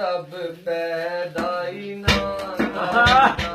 रब पैदाई ना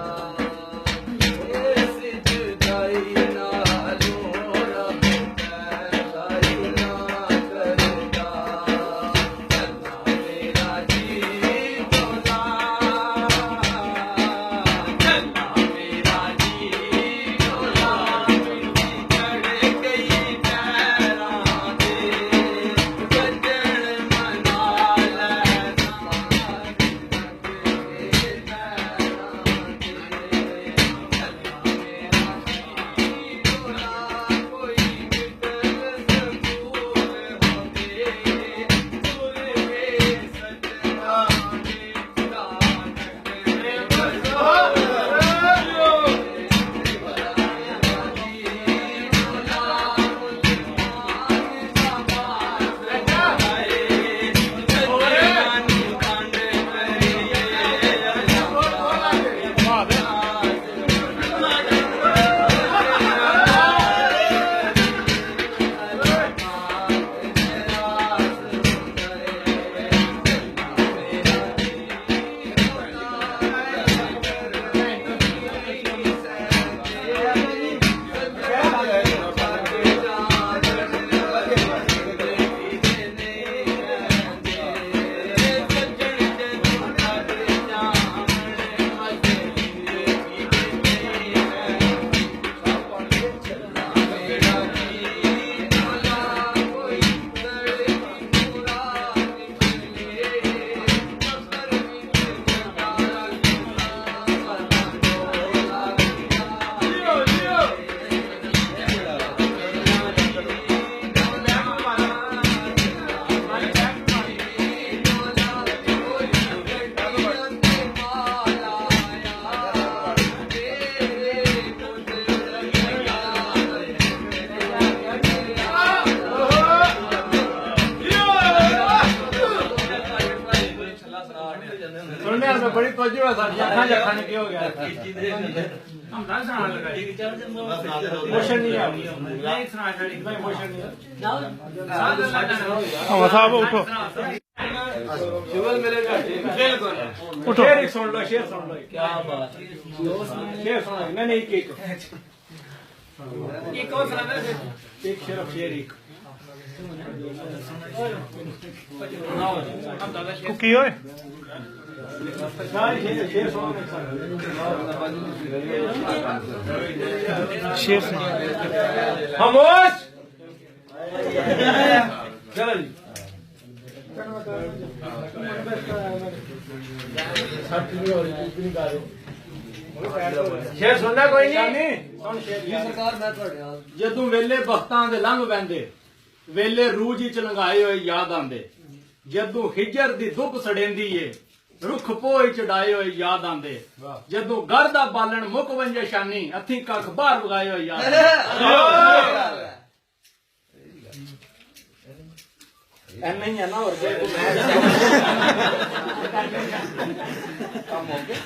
बड़ी तवज्जो है साडी अखां जखां ने की हो गया हम ना सुना लगा इमोशन नहीं आ नहीं सुना छड़ी कोई इमोशन नहीं हां साहब उठो शिवल मेरे उठो शेर सुन लो क्या बात शेर सुनो नहीं नहीं एक और सुना एक शेर एक कुकी होए शेर खामोश चलो जी शेर सुनना कोई नहीं सरकार मैं जदों वेले बख्तां दे लंघ पैंदे वेले रूज च लंघाए होए याद आंदे जदों हिजर दी धुप सड़ेंदी है रुख पोए चढ़ाए होए याद आंदे जदों घर दा बालन मुक वंजे शानी हथी कख बाहर वगाए होए याद नहीं है ना और काम हो गया